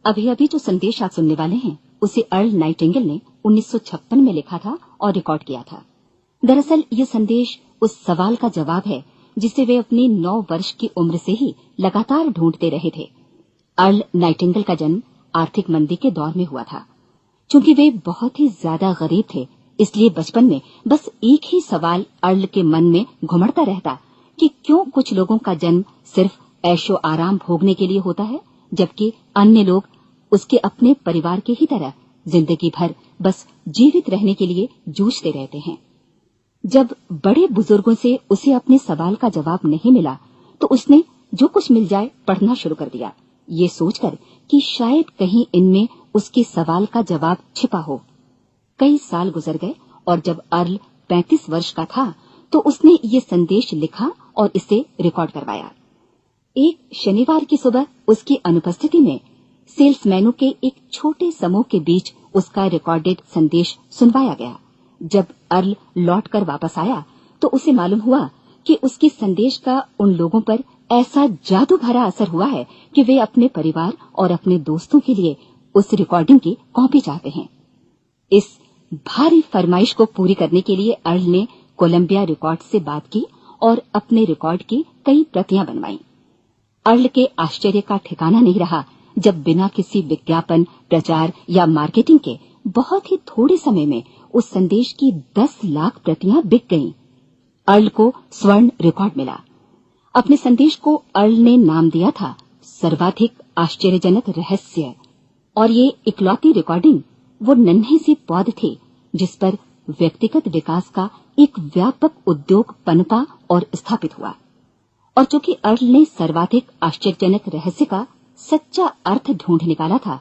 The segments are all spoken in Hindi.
अभी अभी जो संदेश आप सुनने वाले हैं उसे अर्ल नाइटिंगेल ने 1956 में लिखा था और रिकॉर्ड किया था। दरअसल ये संदेश उस सवाल का जवाब है जिसे वे अपनी 9 वर्ष की उम्र से ही लगातार ढूंढते रहे थे। अर्ल नाइटिंगेल का जन्म आर्थिक मंदी के दौर में हुआ था। चूंकि वे बहुत ही ज्यादा गरीब थे, इसलिए बचपन में बस एक ही सवाल अर्ल के मन में घुमड़ता रहता कि क्यों कुछ लोगों का जन्म सिर्फ ऐशो आराम भोगने के लिए होता है, जबकि अन्य लोग उसके अपने परिवार के ही तरह जिंदगी भर बस जीवित रहने के लिए जूझते रहते हैं। जब बड़े बुजुर्गों से उसे अपने सवाल का जवाब नहीं मिला, तो उसने जो कुछ मिल जाए पढ़ना शुरू कर दिया, ये सोचकर कि शायद कहीं इनमें उसके सवाल का जवाब छिपा हो। कई साल गुजर गए और जब अर्ल 35 वर्ष का था तो उसने ये संदेश लिखा और इसे रिकॉर्ड करवाया। एक शनिवार की सुबह उसकी अनुपस्थिति में सेल्समैनों के एक छोटे समूह के बीच उसका रिकॉर्डेड संदेश सुनवाया गया। जब अर्ल लौटकर वापस आया तो उसे मालूम हुआ कि उसके संदेश का उन लोगों पर ऐसा जादू भरा असर हुआ है कि वे अपने परिवार और अपने दोस्तों के लिए उस रिकॉर्डिंग की कॉपी चाहते हैं। इस भारी फरमाइश को पूरी करने के लिए अर्ल ने कोलंबिया रिकॉर्ड से बात की और अपने रिकॉर्ड की कई प्रतियां बनवाईं। अर्ल के आश्चर्य का ठिकाना नहीं रहा जब बिना किसी विज्ञापन, प्रचार या मार्केटिंग के बहुत ही थोड़े समय में उस संदेश की 10 लाख प्रतियां बिक गईं। अर्ल को स्वर्ण रिकॉर्ड मिला। अपने संदेश को अर्ल ने नाम दिया था सर्वाधिक आश्चर्यजनक रहस्य, और ये इकलौती रिकॉर्डिंग वो नन्हे सी पौध थी जिस पर व्यक्तिगत विकास का एक व्यापक उद्योग पनपा और स्थापित हुआ। और चूंकि अर्ल ने सर्वाधिक आश्चर्यजनक रहस्य का सच्चा अर्थ ढूंढ निकाला था,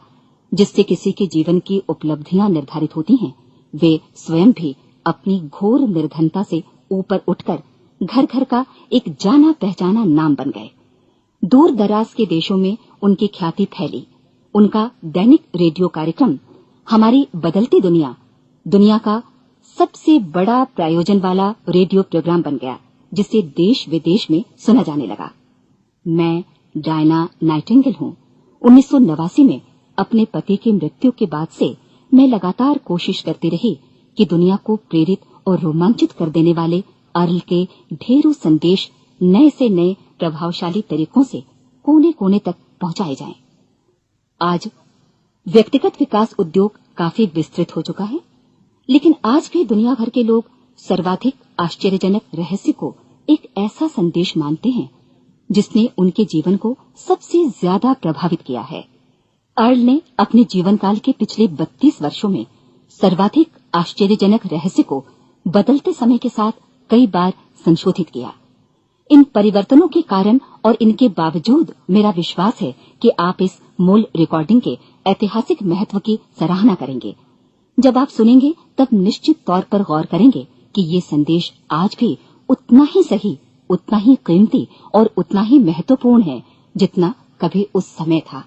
जिससे किसी के जीवन की उपलब्धियां निर्धारित होती हैं, वे स्वयं भी अपनी घोर निर्धनता से ऊपर उठकर घर घर का एक जाना पहचाना नाम बन गए। दूर दराज के देशों में उनकी ख्याति फैली। उनका दैनिक रेडियो कार्यक्रम हमारी बदलती दुनिया का सबसे बड़ा प्रायोजन वाला रेडियो प्रोग्राम बन गया, जिसे देश विदेश में सुना जाने लगा। मैं डायना नाइटिंगेल हूँ। 1989 में अपने पति की मृत्यु के बाद से मैं लगातार कोशिश करती रही कि दुनिया को प्रेरित और रोमांचित कर देने वाले अर्ल के ढेरों संदेश नए से नए प्रभावशाली तरीकों से कोने कोने तक पहुंचाए जाएं। आज व्यक्तिगत विकास उद्योग काफी विस्तृत हो चुका है, लेकिन आज भी दुनिया भर के लोग सर्वाधिक आश्चर्यजनक रहस्य को एक ऐसा संदेश मानते हैं जिसने उनके जीवन को सबसे ज्यादा प्रभावित किया है। अर्ल ने अपने जीवन काल के पिछले 32 वर्षों में सर्वाधिक आश्चर्यजनक रहस्य को बदलते समय के साथ कई बार संशोधित किया। इन परिवर्तनों के कारण और इनके बावजूद मेरा विश्वास है कि आप इस मूल रिकॉर्डिंग के ऐतिहासिक महत्व की सराहना करेंगे। जब आप सुनेंगे तब निश्चित तौर पर गौर करेंगे कि ये संदेश आज भी उतना ही सही, उतना ही कीमती और उतना ही महत्वपूर्ण है जितना कभी उस समय था।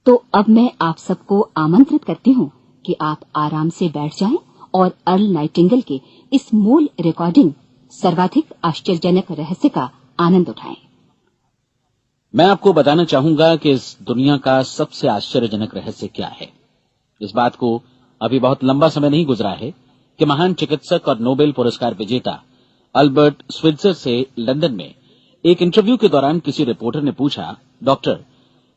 तो अब मैं आप सबको आमंत्रित करती हूँ कि आप आराम से बैठ जाएं और अर्ल नाइटिंगेल के इस मूल रिकॉर्डिंग सर्वाधिक आश्चर्यजनक रहस्य का आनंद उठाएं। मैं आपको बताना चाहूंगा कि इस दुनिया का सबसे आश्चर्यजनक रहस्य क्या है। इस बात को अभी बहुत लंबा समय नहीं गुजरा है कि महान चिकित्सक और नोबेल पुरस्कार विजेता अल्बर्ट स्विट्जर से लंदन में एक इंटरव्यू के दौरान किसी रिपोर्टर ने पूछा, डॉक्टर,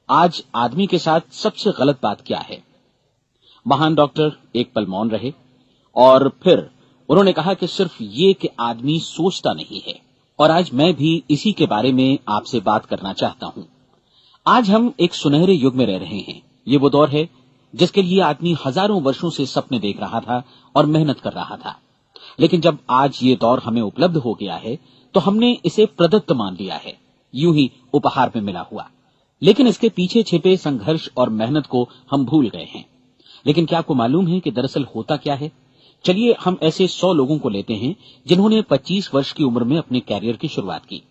आज आदमी के साथ सबसे गलत बात क्या है? महान डॉक्टर एक पल मौन रहे और फिर उन्होंने कहा कि सिर्फ ये कि आदमी सोचता नहीं है। और आज मैं भी इसी के बारे में आपसे बात करना चाहता हूं। आज हम एक सुनहरे युग में रह रहे हैं। ये वो दौर है जिसके लिए आदमी हजारों वर्षों से सपने देख रहा था और मेहनत कर रहा था। लेकिन जब आज ये दौर हमें उपलब्ध हो गया है तो हमने इसे प्रदत्त मान लिया है, यूं ही उपहार में मिला हुआ। लेकिन इसके पीछे छिपे संघर्ष और मेहनत को हम भूल गए हैं। लेकिन क्या आपको मालूम है कि दरअसल होता क्या है? चलिए हम ऐसे 100 लोगों को लेते हैं जिन्होंने 25 वर्ष की उम्र में अपने कैरियर की शुरुआत की।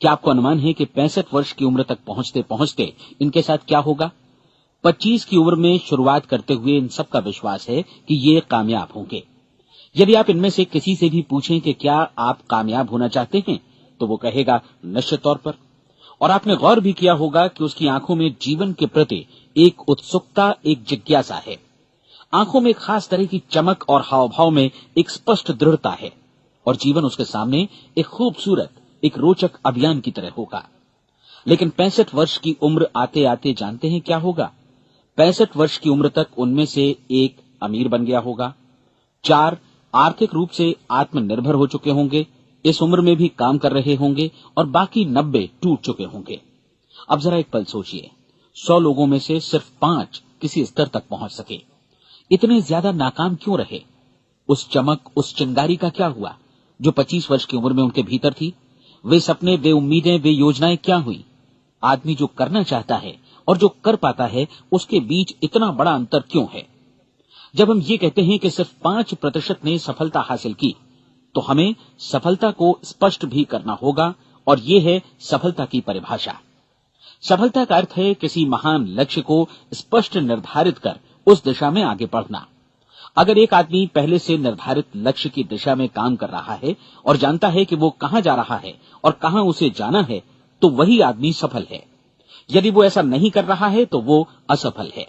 क्या आपको अनुमान है कि 65 वर्ष की उम्र तक पहुंचते पहुंचते इनके साथ क्या होगा? 25 की उम्र में शुरुआत करते हुए इन सबका विश्वास है कि ये कामयाब होंगे। यदि आप इनमें से किसी से भी पूछें कि क्या आप कामयाब होना चाहते हैं, तो वो कहेगा निश्चित तौर पर। और आपने गौर भी किया होगा कि उसकी आंखों में जीवन के प्रति एक उत्सुकता, एक जिज्ञासा है। आंखों में एक खास तरह की चमक और हाव भाव में एक स्पष्ट दृढ़ता है और जीवन उसके सामने एक खूबसूरत, एक रोचक अभियान की तरह होगा। लेकिन 65 वर्ष की उम्र आते आते जानते हैं क्या होगा? 65 वर्ष की उम्र तक उनमें से एक अमीर बन गया होगा, 4 आर्थिक रूप से आत्मनिर्भर हो चुके होंगे, इस उम्र में भी काम कर रहे होंगे और बाकी 90 टूट चुके होंगे। अब जरा एक पल सोचिए, 100 लोगों में से सिर्फ 5 किसी स्तर तक पहुंच सके। इतने ज्यादा नाकाम क्यों रहे? उस चमक, उस चिंगारी का क्या हुआ जो 25 वर्ष की उम्र में उनके भीतर थी? वे सपने, वे उम्मीदें, वे योजनाएं क्या हुई? आदमी जो करना चाहता है और जो कर पाता है, उसके बीच इतना बड़ा अंतर क्यों है? जब हम ये कहते हैं कि सिर्फ 5% ने सफलता हासिल की, तो हमें सफलता को स्पष्ट भी करना होगा, और ये है सफलता की परिभाषा। सफलता का अर्थ है किसी महान लक्ष्य को स्पष्ट निर्धारित कर उस दिशा में आगे बढ़ना। अगर एक आदमी पहले से निर्धारित लक्ष्य की दिशा में काम कर रहा है और जानता है कि वो कहां जा रहा है और कहां उसे जाना है, तो वही आदमी सफल है। यदि वो ऐसा नहीं कर रहा है तो वो असफल है।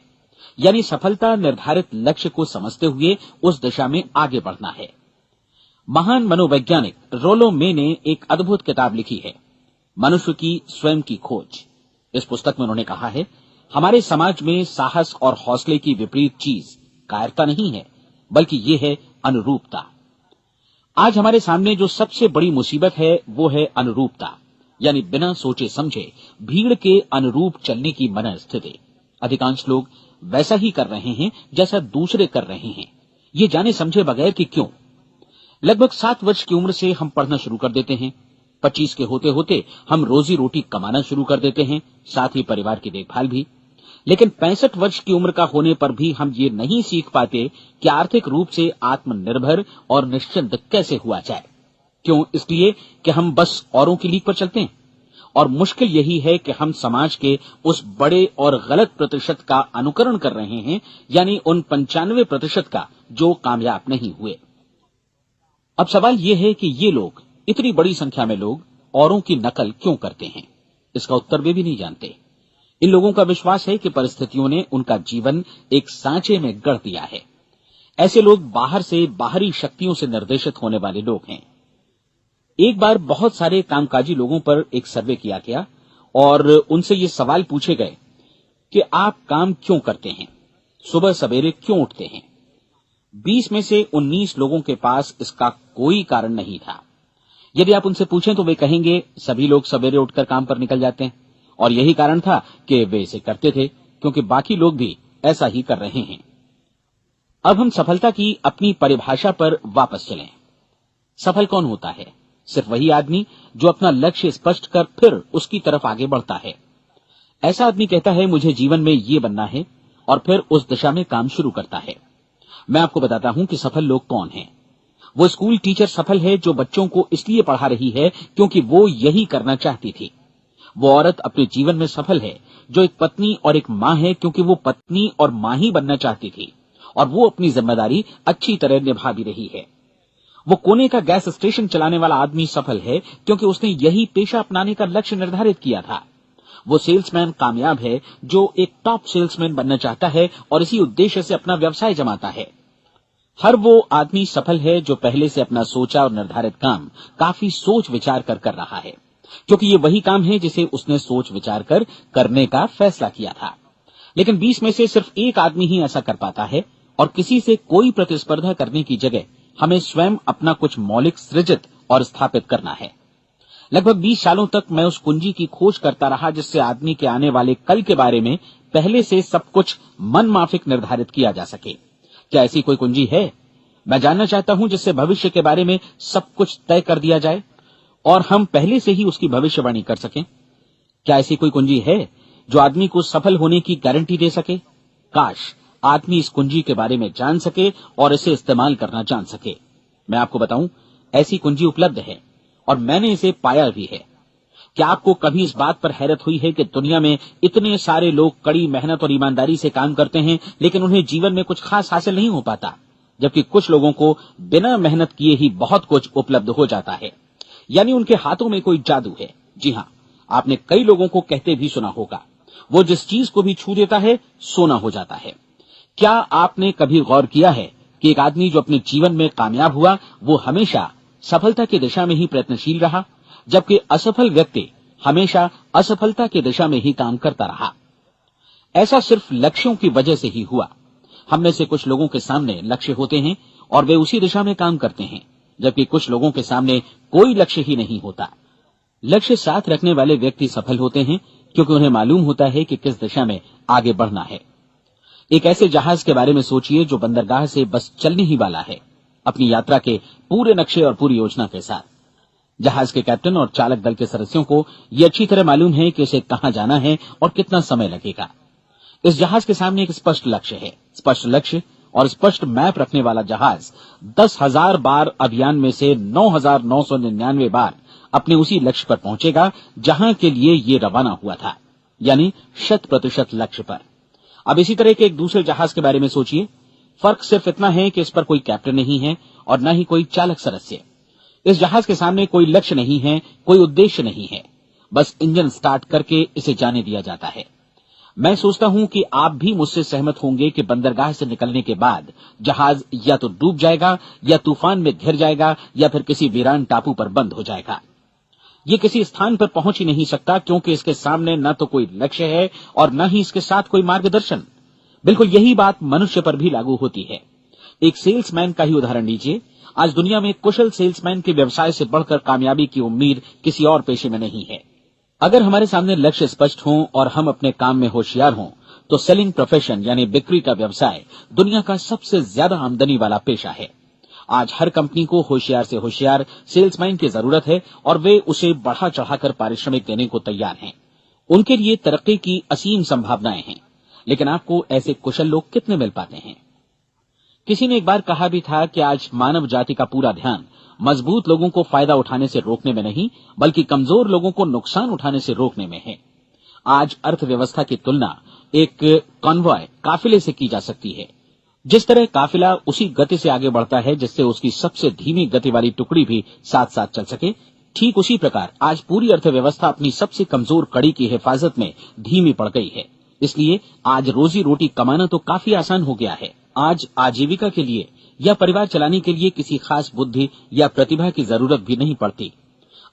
यानी सफलता निर्धारित लक्ष्य को समझते हुए उस दिशा में आगे बढ़ना है। महान मनोवैज्ञानिक रोलो मे ने एक अद्भुत किताब लिखी है, मनुष्य की स्वयं की खोज। इस पुस्तक में उन्होंने कहा है, हमारे समाज में साहस और हौसले की विपरीत चीज कायरता नहीं है, बल्कि ये है अनुरूपता। आज हमारे सामने जो सबसे बड़ी मुसीबत है वो है अनुरूपता, यानी बिना सोचे समझे भीड़ के अनुरूप चलने की मनस्थिति। अधिकांश लोग वैसा ही कर रहे हैं जैसा दूसरे कर रहे हैं, ये जाने समझे बगैर कि क्यों। लगभग 7 वर्ष की उम्र से हम पढ़ना शुरू कर देते हैं, 25 के होते होते हम रोजी रोटी कमाना शुरू कर देते हैं, साथ ही परिवार की देखभाल भी। लेकिन 65 वर्ष की उम्र का होने पर भी हम ये नहीं सीख पाते कि आर्थिक रूप से आत्मनिर्भर और निश्चिंत कैसे हुआ जाए। क्यों? इसलिए कि हम बस औरों की लीक पर चलते हैं। और मुश्किल यही है कि हम समाज के उस बड़े और गलत प्रतिशत का अनुकरण कर रहे हैं, यानी उन 95% का जो कामयाब नहीं हुए। अब सवाल यह है कि ये लोग, इतनी बड़ी संख्या में लोग, औरों की नकल क्यों करते हैं? इसका उत्तर वे भी नहीं जानते। इन लोगों का विश्वास है कि परिस्थितियों ने उनका जीवन एक सांचे में गढ़ दिया है। ऐसे लोग बाहर से, बाहरी शक्तियों से निर्देशित होने वाले लोग हैं। एक बार बहुत सारे कामकाजी लोगों पर एक सर्वे किया गया और उनसे ये सवाल पूछे गए कि आप काम क्यों करते हैं, सुबह सवेरे क्यों उठते हैं? 20 में से 19 लोगों के पास इसका कोई कारण नहीं था। यदि आप उनसे पूछें तो वे कहेंगे सभी लोग सवेरे उठकर काम पर निकल जाते हैं, और यही कारण था कि वे इसे करते थे क्योंकि बाकी लोग भी ऐसा ही कर रहे हैं। अब हम सफलता की अपनी परिभाषा पर वापस चलें। सफल कौन होता है? सिर्फ वही आदमी जो अपना लक्ष्य स्पष्ट कर फिर उसकी तरफ आगे बढ़ता है। ऐसा आदमी कहता है मुझे जीवन में ये बनना है, और फिर उस दिशा में काम शुरू करता है। मैं आपको बताता हूं कि सफल लोग कौन हैं। वो स्कूल टीचर सफल है जो बच्चों को इसलिए पढ़ा रही है क्योंकि वो यही करना चाहती थी। वो औरत अपने जीवन में सफल है जो एक पत्नी और एक मां है क्योंकि वो पत्नी और मां ही बनना चाहती थी, और वो अपनी जिम्मेदारी अच्छी तरह निभा भी रही है। वो कोने का गैस स्टेशन चलाने वाला आदमी सफल है क्योंकि उसने यही पेशा अपनाने का लक्ष्य निर्धारित किया था। वो सेल्समैन कामयाब है जो एक टॉप सेल्समैन बनना चाहता है और इसी उद्देश्य से अपना व्यवसाय जमाता है। हर वो आदमी सफल है जो पहले से अपना सोचा और निर्धारित काम काफी सोच विचार कर रहा है, क्योंकि ये वही काम है जिसे उसने सोच विचार कर करने का फैसला किया था। लेकिन 20 में से सिर्फ एक आदमी ही ऐसा कर पाता है, और किसी से कोई प्रतिस्पर्धा करने की जगह हमें स्वयं अपना कुछ मौलिक सृजित और स्थापित करना है। लगभग 20 सालों तक मैं उस कुंजी की खोज करता रहा जिससे आदमी के आने वाले कल के बारे में पहले से सब कुछ मन माफिक निर्धारित किया जा सके। क्या ऐसी कोई कुंजी है? मैं जानना चाहता हूं जिससे भविष्य के बारे में सब कुछ तय कर दिया जाए और हम पहले से ही उसकी भविष्यवाणी कर सकें। क्या ऐसी कोई कुंजी है जो आदमी को सफल होने की गारंटी दे सके? काश आदमी इस कुंजी के बारे में जान सके और इसे इस्तेमाल करना जान सके। मैं आपको बताऊं, ऐसी कुंजी उपलब्ध है और मैंने इसे पाया भी है। क्या आपको कभी इस बात पर हैरत हुई है कि दुनिया में इतने सारे लोग कड़ी मेहनत और ईमानदारी से काम करते हैं लेकिन उन्हें जीवन में कुछ खास हासिल नहीं हो पाता, जबकि कुछ लोगों को बिना मेहनत किए ही बहुत कुछ उपलब्ध हो जाता है। यानी उनके हाथों में कोई जादू है। जी हां, आपने कई लोगों को कहते भी सुना होगा, वो जिस चीज को भी छू देता है सोना हो जाता है। क्या आपने कभी गौर किया है कि एक आदमी जो अपने जीवन में कामयाब हुआ वो हमेशा सफलता की दिशा में ही प्रयत्नशील रहा, जबकि असफल व्यक्ति हमेशा असफलता की दिशा में ही काम करता रहा। ऐसा सिर्फ लक्ष्यों की वजह से ही हुआ। हम में से कुछ लोगों के सामने लक्ष्य होते हैं और वे उसी दिशा में काम करते हैं, जबकि कुछ लोगों के सामने कोई लक्ष्य ही नहीं होता। लक्ष्य साथ रखने वाले व्यक्ति सफल होते हैं क्योंकि उन्हें मालूम होता है कि किस दिशा में आगे बढ़ना है। एक ऐसे जहाज के बारे में सोचिए जो बंदरगाह से बस चलने ही वाला है, अपनी यात्रा के पूरे नक्शे और पूरी योजना के साथ। जहाज के कैप्टन और चालक दल के सदस्यों को यह अच्छी तरह मालूम है कि उसे कहां जाना है और कितना समय लगेगा। इस जहाज के सामने एक स्पष्ट लक्ष्य है। स्पष्ट लक्ष्य और स्पष्ट मैप रखने वाला जहाज 10,000 बार अभियान में से 9,999 बार अपने उसी लक्ष्य पर पहुंचेगा जहां के लिए ये रवाना हुआ था, यानी 100% लक्ष्य पर। अब इसी तरह के एक दूसरे जहाज के बारे में सोचिए। फर्क सिर्फ इतना है कि इस पर कोई कैप्टन नहीं है और न ही कोई चालक सदस्य। इस जहाज के सामने कोई लक्ष्य नहीं है, कोई उद्देश्य नहीं है, बस इंजन स्टार्ट करके इसे जाने दिया जाता है। मैं सोचता हूं कि आप भी मुझसे सहमत होंगे कि बंदरगाह से निकलने के बाद जहाज या तो डूब जाएगा या तूफान में घिर जाएगा या फिर किसी वीरान टापू पर बंद हो जाएगा। ये किसी स्थान पर पहुंच ही नहीं सकता क्योंकि इसके सामने न तो कोई लक्ष्य है और न ही इसके साथ कोई मार्गदर्शन। बिल्कुल यही बात मनुष्य पर भी लागू होती है। एक सेल्समैन का ही उदाहरण लीजिए। आज दुनिया में कुशल सेल्समैन के व्यवसाय से बढ़कर कामयाबी की उम्मीद किसी और पेशे में नहीं है। अगर हमारे सामने लक्ष्य स्पष्ट हों और हम अपने काम में होशियार हों तो सेलिंग प्रोफेशन यानी बिक्री का व्यवसाय दुनिया का सबसे ज्यादा आमदनी वाला पेशा है। आज हर कंपनी को होशियार से होशियार सेल्समैन की जरूरत है और वे उसे बढ़ा चढ़ाकर पारिश्रमिक देने को तैयार हैं। उनके लिए तरक्की की असीम संभावनाएं हैं, लेकिन आपको ऐसे कुशल लोग कितने मिल पाते हैं? किसी ने एक बार कहा भी था कि आज मानव जाति का पूरा ध्यान मजबूत लोगों को फायदा उठाने से रोकने में नहीं, बल्कि कमजोर लोगों को नुकसान उठाने से रोकने में है। आज अर्थव्यवस्था की तुलना एक कॉन्वॉय काफिले से की जा सकती है। जिस तरह काफिला उसी गति से आगे बढ़ता है जिससे उसकी सबसे धीमी गति वाली टुकड़ी भी साथ साथ चल सके, ठीक उसी प्रकार आज पूरी अर्थव्यवस्था अपनी सबसे कमजोर कड़ी की हिफाजत में धीमी पड़ गई है। इसलिए आज रोजी रोटी कमाना तो काफी आसान हो गया है। आज आजीविका के लिए या परिवार चलाने के लिए किसी खास बुद्धि या प्रतिभा की जरूरत भी नहीं पड़ती।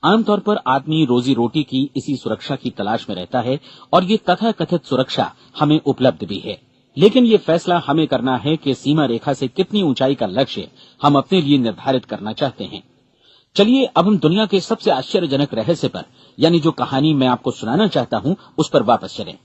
आमतौर पर आदमी रोजी रोटी की इसी सुरक्षा की तलाश में रहता है और ये तथाकथित सुरक्षा हमें उपलब्ध भी है। लेकिन ये फैसला हमें करना है कि सीमा रेखा से कितनी ऊंचाई का लक्ष्य हम अपने लिए निर्धारित करना चाहते हैं। चलिए अब हम दुनिया के सबसे आश्चर्यजनक रहस्य पर, यानी जो कहानी मैं आपको सुनाना चाहता हूं, उस पर वापस चलें।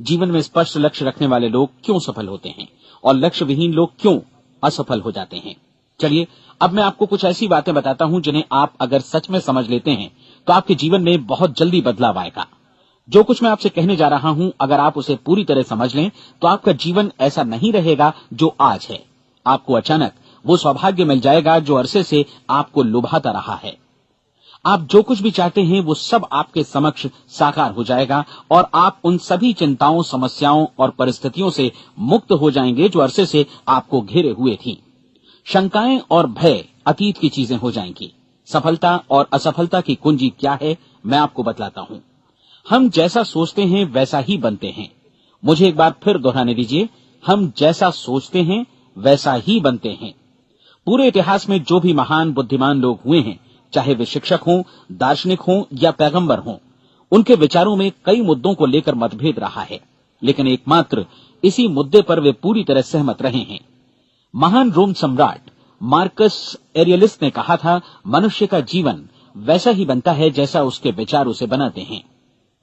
जीवन में स्पष्ट लक्ष्य रखने वाले लोग क्यों सफल होते हैं और लक्ष्य विहीन लोग क्यों असफल हो जाते हैं? चलिए अब मैं आपको कुछ ऐसी बातें बताता हूं जिन्हें आप अगर सच में समझ लेते हैं तो आपके जीवन में बहुत जल्दी बदलाव आएगा। जो कुछ मैं आपसे कहने जा रहा हूं, अगर आप उसे पूरी तरह समझ लें तो आपका जीवन ऐसा नहीं रहेगा जो आज है। आपको अचानक वो सौभाग्य मिल जाएगा जो अरसे से आपको लुभाता रहा है। आप जो कुछ भी चाहते हैं वो सब आपके समक्ष साकार हो जाएगा और आप उन सभी चिंताओं, समस्याओं और परिस्थितियों से मुक्त हो जाएंगे जो अरसे से आपको घेरे हुए थी। शंकाएं और भय अतीत की चीजें हो जाएंगी। सफलता और असफलता की कुंजी क्या है, मैं आपको बतलाता हूं। हम जैसा सोचते हैं वैसा ही बनते हैं। मुझे एक बार फिर दोहराने दीजिए, हम जैसा सोचते हैं वैसा ही बनते हैं। पूरे इतिहास में जो भी महान बुद्धिमान लोग हुए हैं, चाहे वे शिक्षक हों, दार्शनिक हों या पैगंबर हों, उनके विचारों में कई मुद्दों को लेकर मतभेद रहा है, लेकिन एकमात्र इसी मुद्दे पर वे पूरी तरह सहमत रहे हैं। महान रोम सम्राट मार्कस एरियलिस ने कहा था, मनुष्य का जीवन वैसा ही बनता है जैसा उसके विचार उसे बनाते हैं।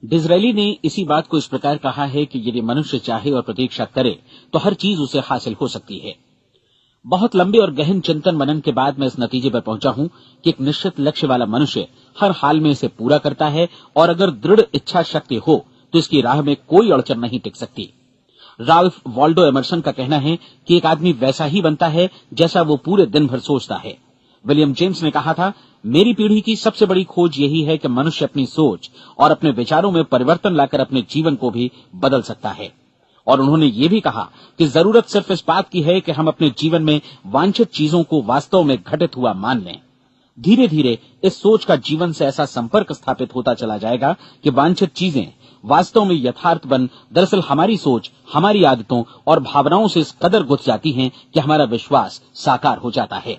डिज़रायली ने इसी बात को इस प्रकार कहा है कि यदि मनुष्य चाहे और प्रतीक्षा करे तो हर चीज उसे हासिल हो सकती है। बहुत लंबे और गहन चिंतन मनन के बाद मैं इस नतीजे पर पहुंचा हूं कि एक निश्चित लक्ष्य वाला मनुष्य हर हाल में इसे पूरा करता है और अगर दृढ़ इच्छा शक्ति हो तो इसकी राह में कोई अड़चन नहीं टिक सकती। राल्फ वॉल्डो एमर्सन का कहना है कि एक आदमी वैसा ही बनता है जैसा वो पूरे दिन भर सोचता है। विलियम जेम्स ने कहा था, मेरी पीढ़ी की सबसे बड़ी खोज यही है कि मनुष्य अपनी सोच और अपने विचारों में परिवर्तन लाकर अपने जीवन को भी बदल सकता है। और उन्होंने ये भी कहा कि जरूरत सिर्फ इस बात की है कि हम अपने जीवन में वांछित चीजों को वास्तव में घटित हुआ मान लें। धीरे धीरे इस सोच का जीवन से ऐसा संपर्क स्थापित होता चला जाएगा कि वांछित चीजें वास्तव में यथार्थ बन दरअसल हमारी सोच, हमारी आदतों और भावनाओं से इस कदर गुथ जाती हैं कि हमारा विश्वास साकार हो जाता है।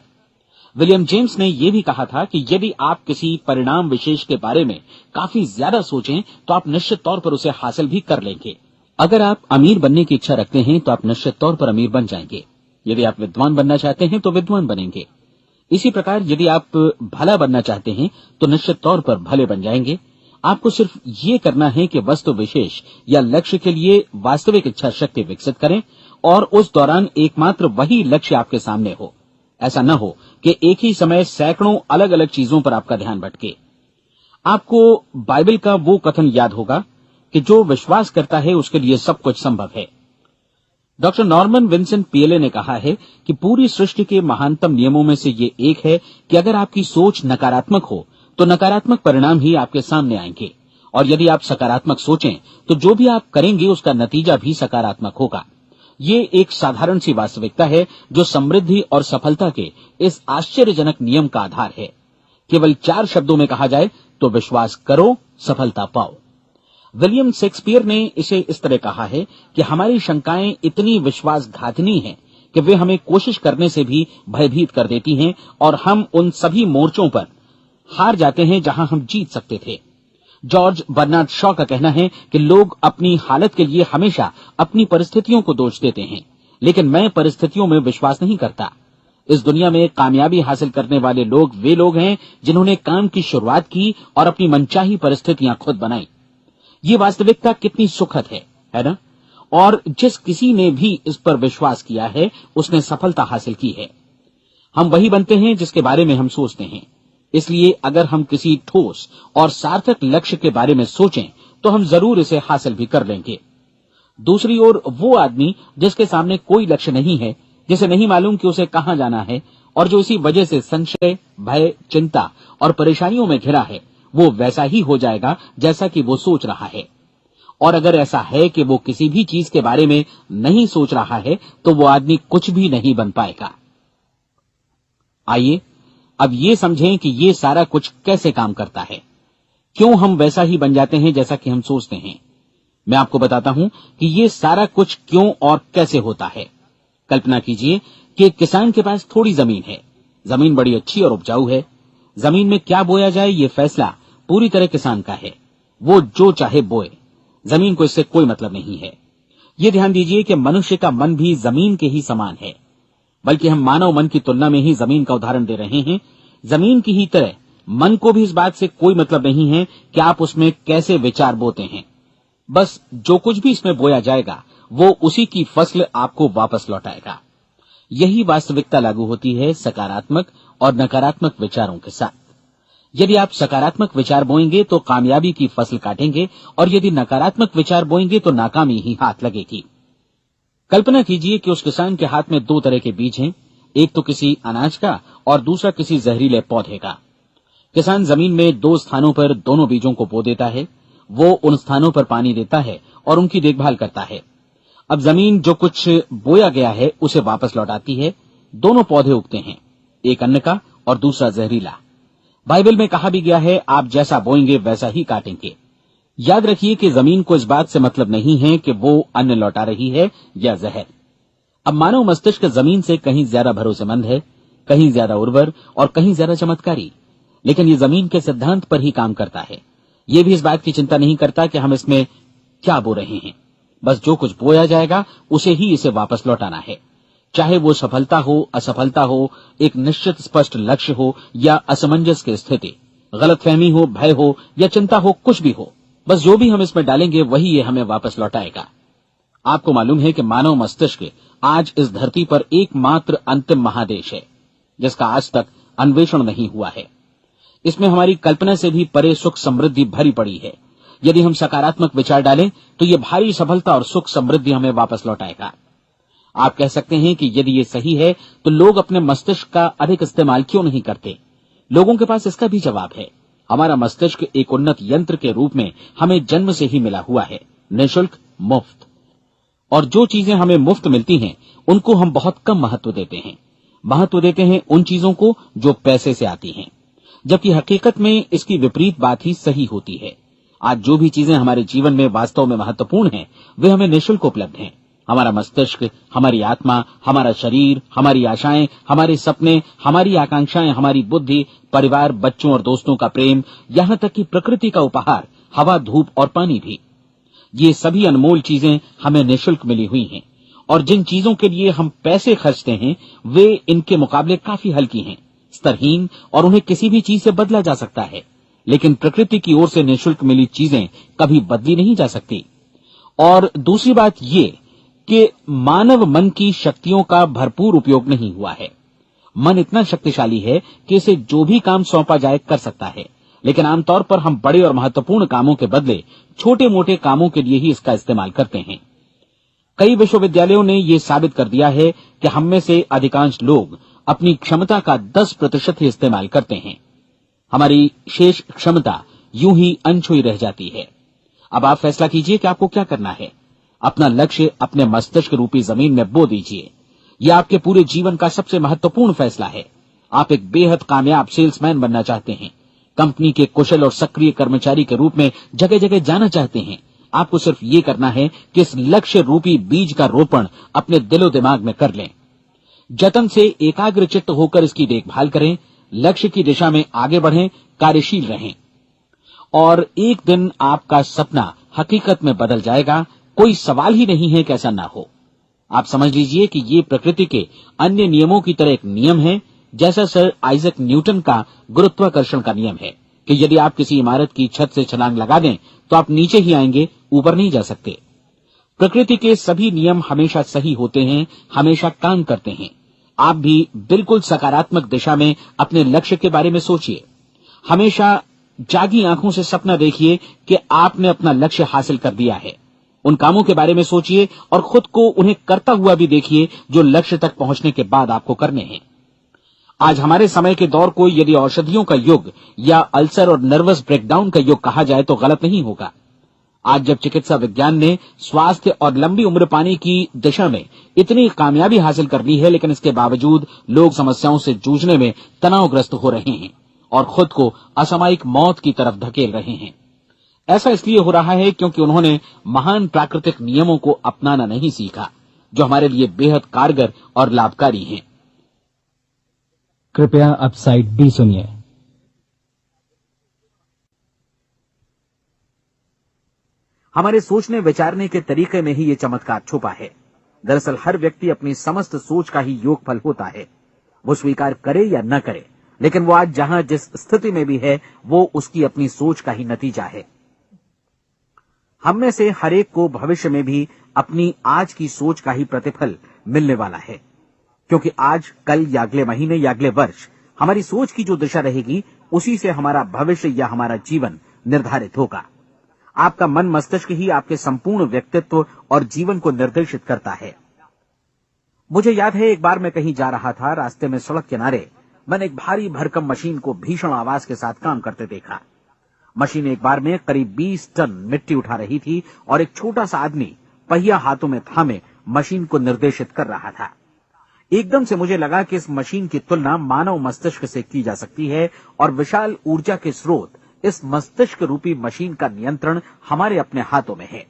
विलियम जेम्स ने यह भी कहा था कि यदि आप किसी परिणाम विशेष के बारे में काफी ज्यादा सोचें तो आप निश्चित तौर पर उसे हासिल भी कर लेंगे। अगर आप अमीर बनने की इच्छा रखते हैं तो आप निश्चित तौर पर अमीर बन जाएंगे। यदि आप विद्वान बनना चाहते हैं तो विद्वान बनेंगे। इसी प्रकार यदि आप भला बनना चाहते हैं तो निश्चित तौर पर भले बन जाएंगे। आपको सिर्फ ये करना है कि वस्तु विशेष या लक्ष्य के लिए वास्तविक इच्छा शक्ति विकसित करें और उस दौरान एकमात्र वही लक्ष्य आपके सामने हो। ऐसा न हो कि एक ही समय सैकड़ों अलग अलग चीजों पर आपका ध्यान भटके। आपको बाइबल का वो कथन याद होगा कि जो विश्वास करता है उसके लिए सब कुछ संभव है। डॉक्टर नॉर्मन विंसेंट पीएले ने कहा है कि पूरी सृष्टि के महानतम नियमों में से ये एक है कि अगर आपकी सोच नकारात्मक हो तो नकारात्मक परिणाम ही आपके सामने आएंगे, और यदि आप सकारात्मक सोचें तो जो भी आप करेंगे उसका नतीजा भी सकारात्मक होगा। ये एक साधारण सी वास्तविकता है जो समृद्धि और सफलता के इस आश्चर्यजनक नियम का आधार है। केवल 4 शब्दों में कहा जाए तो विश्वास करो, सफलता पाओ। विलियम शेक्सपियर ने इसे इस तरह कहा है कि हमारी शंकाएं इतनी विश्वासघातिनी हैं कि वे हमें कोशिश करने से भी भयभीत कर देती हैं और हम उन सभी मोर्चों पर हार जाते हैं जहां हम जीत सकते थे। जॉर्ज बर्नार्ड शॉ का कहना है कि लोग अपनी हालत के लिए हमेशा अपनी परिस्थितियों को दोष देते हैं, लेकिन मैं परिस्थितियों में विश्वास नहीं करता। इस दुनिया में कामयाबी हासिल करने वाले लोग वे लोग हैं जिन्होंने काम की शुरुआत की और अपनी मनचाही परिस्थितियां खुद बनाई। ये वास्तविकता कितनी सुखद है ना? और जिस किसी ने भी इस पर विश्वास किया है उसने सफलता हासिल की है। हम वही बनते हैं जिसके बारे में हम सोचते हैं। इसलिए अगर हम किसी ठोस और सार्थक लक्ष्य के बारे में सोचें तो हम जरूर इसे हासिल भी कर लेंगे। दूसरी ओर वो आदमी जिसके सामने कोई लक्ष्य नहीं है, जिसे नहीं मालूम कि उसे कहां जाना है और जो इसी वजह से संशय, भय, चिंता और परेशानियों में घिरा है, वो वैसा ही हो जाएगा जैसा कि वो सोच रहा है। और अगर ऐसा है कि वो किसी भी चीज के बारे में नहीं सोच रहा है तो वो आदमी कुछ भी नहीं बन पाएगा। आइए अब ये समझें कि ये सारा कुछ कैसे काम करता है, क्यों हम वैसा ही बन जाते हैं जैसा कि हम सोचते हैं। मैं आपको बताता हूं कि ये सारा कुछ क्यों और कैसे होता है। कल्पना कीजिए कि एक किसान के पास थोड़ी जमीन है। जमीन बड़ी अच्छी और उपजाऊ है। जमीन में क्या बोया जाए ये फैसला पूरी तरह किसान का है। वो जो चाहे बोए, जमीन को इससे कोई मतलब नहीं है। ये ध्यान दीजिए कि मनुष्य का मन भी जमीन के ही समान है, बल्कि हम मानव मन की तुलना में ही जमीन का उदाहरण दे रहे हैं। जमीन की ही तरह मन को भी इस बात से कोई मतलब नहीं है कि आप उसमें कैसे विचार बोते हैं। बस जो कुछ भी इसमें बोया जाएगा वो उसी की फसल आपको वापस लौटाएगा। यही वास्तविकता लागू होती है सकारात्मक और नकारात्मक विचारों के साथ। यदि आप सकारात्मक विचार बोएंगे तो कामयाबी की फसल काटेंगे, और यदि नकारात्मक विचार बोएंगे तो नाकामी ही हाथ लगेगी। कल्पना कीजिए कि उस किसान के हाथ में 2 तरह के बीज हैं, एक तो किसी अनाज का और दूसरा किसी जहरीले पौधे का। किसान जमीन में 2 स्थानों पर दोनों बीजों को बो देता है। वो उन स्थानों पर पानी देता है और उनकी देखभाल करता है। अब जमीन जो कुछ बोया गया है उसे वापस लौटाती है। दोनों पौधे उगते हैं, एक अन्न का और दूसरा जहरीला। बाइबल में कहा भी गया है, आप जैसा बोएंगे वैसा ही काटेंगे। याद रखिए कि जमीन को इस बात से मतलब नहीं है कि वो अन्न लौटा रही है या जहर। अब मानव मस्तिष्क जमीन से कहीं ज्यादा भरोसेमंद है, कहीं ज्यादा उर्वर और कहीं ज्यादा चमत्कारी, लेकिन ये जमीन के सिद्धांत पर ही काम करता है। ये भी इस बात की चिंता नहीं करता कि हम इसमें क्या बो रहे हैं। बस जो कुछ बोया जाएगा उसे ही इसे वापस लौटाना है, चाहे वो सफलता हो, असफलता हो, एक निश्चित स्पष्ट लक्ष्य हो या असमंजस की स्थिति, गलतफहमी हो, भय हो या चिंता हो, कुछ भी हो। बस जो भी हम इसमें डालेंगे वही ये हमें वापस लौटाएगा। आपको मालूम है कि मानव मस्तिष्क आज इस धरती पर एकमात्र अंतिम महादेश है जिसका आज तक अन्वेषण नहीं हुआ है। इसमें हमारी कल्पना से भी परे सुख समृद्धि भरी पड़ी है। यदि हम सकारात्मक विचार डालें तो ये भारी सफलता और सुख समृद्धि हमें वापस लौटाएगा। आप कह सकते हैं कि यदि ये सही है तो लोग अपने मस्तिष्क का अधिक इस्तेमाल क्यों नहीं करते? लोगों के पास इसका भी जवाब है। हमारा मस्तिष्क एक उन्नत यंत्र के रूप में हमें जन्म से ही मिला हुआ है, निःशुल्क, मुफ्त। और जो चीजें हमें मुफ्त मिलती हैं उनको हम बहुत कम महत्व देते हैं। महत्व देते हैं उन चीजों को जो पैसे से आती हैं। जबकि हकीकत में इसकी विपरीत बात ही सही होती है। आज जो भी चीजें हमारे जीवन में वास्तव में महत्वपूर्ण हैं, वे हमें निःशुल्क उपलब्ध हैं। हमारा मस्तिष्क, हमारी आत्मा, हमारा शरीर, हमारी आशाएं, हमारे सपने, हमारी आकांक्षाएं, हमारी बुद्धि, परिवार, बच्चों और दोस्तों का प्रेम, यहां तक कि प्रकृति का उपहार, हवा, धूप और पानी भी, ये सभी अनमोल चीजें हमें निःशुल्क मिली हुई हैं। और जिन चीजों के लिए हम पैसे खर्चते हैं, वे इनके मुकाबले काफी हल्की हैं, स्तरहीन, और उन्हें किसी भी चीज से बदला जा सकता है। लेकिन प्रकृति की ओर से निःशुल्क मिली चीजें कभी बदली नहीं जा सकती। और दूसरी बात ये कि मानव मन की शक्तियों का भरपूर उपयोग नहीं हुआ है। मन इतना शक्तिशाली है कि इसे जो भी काम सौंपा जाए कर सकता है, लेकिन आमतौर पर हम बड़े और महत्वपूर्ण कामों के बदले छोटे मोटे कामों के लिए ही इसका इस्तेमाल करते हैं। कई विश्वविद्यालयों ने यह साबित कर दिया है कि हम में से अधिकांश लोग अपनी क्षमता का 10% ही इस्तेमाल करते हैं। हमारी शेष क्षमता यूं ही अनछुई रह जाती है। अब आप फैसला कीजिए कि आपको क्या करना है। अपना लक्ष्य अपने मस्तिष्क रूपी जमीन में बो दीजिए। यह आपके पूरे जीवन का सबसे महत्वपूर्ण फैसला है। आप एक बेहद कामयाब सेल्समैन बनना चाहते हैं, कंपनी के कुशल और सक्रिय कर्मचारी के रूप में जगह जगह जाना चाहते हैं। आपको सिर्फ ये करना है कि इस लक्ष्य रूपी बीज का रोपण अपने दिलो दिमाग में कर लें। जतन से एकाग्र चित्त होकर इसकी देखभाल करें, लक्ष्य की दिशा में आगे बढ़ें, कार्यशील रहें, और एक दिन आपका सपना हकीकत में बदल जाएगा। कोई सवाल ही नहीं है कि ऐसा ना हो। आप समझ लीजिए कि ये प्रकृति के अन्य नियमों की तरह एक नियम है, जैसा सर आइजक न्यूटन का गुरुत्वाकर्षण का नियम है कि यदि आप किसी इमारत की छत से छलांग लगा दें तो आप नीचे ही आएंगे, ऊपर नहीं जा सकते। प्रकृति के सभी नियम हमेशा सही होते हैं, हमेशा काम करते हैं। आप भी बिल्कुल सकारात्मक दिशा में अपने लक्ष्य के बारे में सोचिए। हमेशा जागी आंखों से सपना देखिए कि आपने अपना लक्ष्य हासिल कर दिया है। उन कामों के बारे में सोचिए और खुद को उन्हें करता हुआ भी देखिए जो लक्ष्य तक पहुंचने के बाद आपको करने हैं। आज हमारे समय के दौर को यदि औषधियों का युग या अल्सर और नर्वस ब्रेकडाउन का युग कहा जाए तो गलत नहीं होगा। आज जब चिकित्सा विज्ञान ने स्वास्थ्य और लंबी उम्र पाने की दिशा में इतनी कामयाबी हासिल कर ली है, लेकिन इसके बावजूद लोग समस्याओं से जूझने में तनावग्रस्त हो रहे हैं और खुद को असामयिक मौत की तरफ धकेल रहे हैं। ऐसा इसलिए हो रहा है क्योंकि उन्होंने महान प्राकृतिक नियमों को अपनाना नहीं सीखा, जो हमारे लिए बेहद कारगर और लाभकारी हैं। कृपया अब साइड बी सुनिए। हमारे सोचने विचारने के तरीके में ही ये चमत्कार छुपा है। दरअसल हर व्यक्ति अपनी समस्त सोच का ही योगफल होता है। वो स्वीकार करे या न करे, लेकिन वो आज जहां जिस स्थिति में भी है, वो उसकी अपनी सोच का ही नतीजा है। हम में से हर एक को भविष्य में भी अपनी आज की सोच का ही प्रतिफल मिलने वाला है, क्योंकि आज, कल या अगले महीने या अगले वर्ष हमारी सोच की जो दिशा रहेगी, उसी से हमारा भविष्य या हमारा जीवन निर्धारित होगा। आपका मन मस्तिष्क ही आपके संपूर्ण व्यक्तित्व और जीवन को निर्देशित करता है। मुझे याद है, एक बार मैं कहीं जा रहा था, रास्ते में सड़क किनारे मैंने एक भारी भरकम मशीन को भीषण आवाज के साथ काम करते देखा। मशीन एक बार में करीब 20 टन मिट्टी उठा रही थी और एक छोटा सा आदमी पहिया हाथों में थामे मशीन को निर्देशित कर रहा था। एकदम से मुझे लगा कि इस मशीन की तुलना मानव मस्तिष्क से की जा सकती है और विशाल ऊर्जा के स्रोत इस मस्तिष्क रूपी मशीन का नियंत्रण हमारे अपने हाथों में है।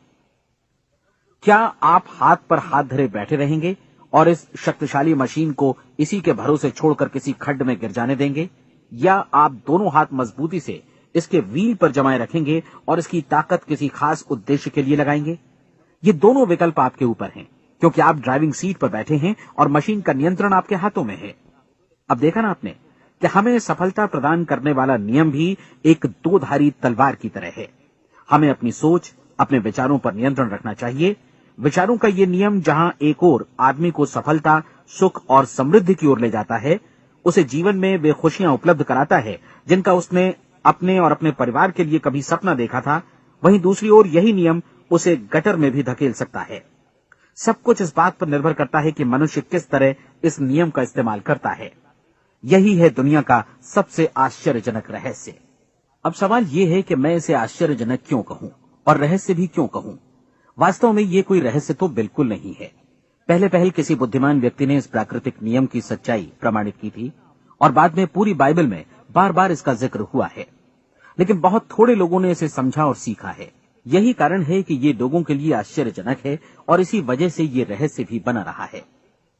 क्या आप हाथ पर हाथ धरे बैठे रहेंगे और इस शक्तिशाली मशीन को इसी के भरोसे छोड़कर किसी खड्ड में गिर जाने देंगे, या आप दोनों हाथ मजबूती से इसके व्हील पर जमाए रखेंगे और इसकी ताकत किसी खास उद्देश्य के लिए लगाएंगे? ये दोनों विकल्प आपके ऊपर हैं, क्योंकि आप ड्राइविंग सीट पर बैठे हैं और मशीन का नियंत्रण आपके हाथों में है। अब देखा ना आपने कि हमें सफलता प्रदान करने वाला नियम भी एक दोधारी तलवार की तरह है। हमें अपनी सोच, अपने विचारों पर नियंत्रण रखना चाहिए। विचारों का ये नियम जहां एक ओर आदमी को सफलता, सुख और समृद्धि की ओर ले जाता है, उसे जीवन में वे खुशियां उपलब्ध कराता है जिनका उसने अपने और अपने परिवार के लिए कभी सपना देखा था, वहीं दूसरी ओर यही नियम उसे गटर में भी धकेल सकता है। सब कुछ इस बात पर निर्भर करता है कि मनुष्य किस तरह इस नियम का इस्तेमाल करता है। यही है दुनिया का सबसे आश्चर्यजनक रहस्य। अब सवाल यह है कि मैं इसे आश्चर्यजनक क्यों कहूं और रहस्य भी क्यों कहूं। वास्तव में ये कोई रहस्य तो बिल्कुल नहीं है। पहले पहल किसी बुद्धिमान व्यक्ति ने इस प्राकृतिक नियम की सच्चाई प्रमाणित की थी और बाद में पूरी बाइबल में बार बार इसका जिक्र हुआ है, लेकिन बहुत थोड़े लोगों ने इसे समझा और सीखा है। यही कारण है कि ये लोगों के लिए आश्चर्यजनक है और इसी वजह से ये रहस्य भी बना रहा है।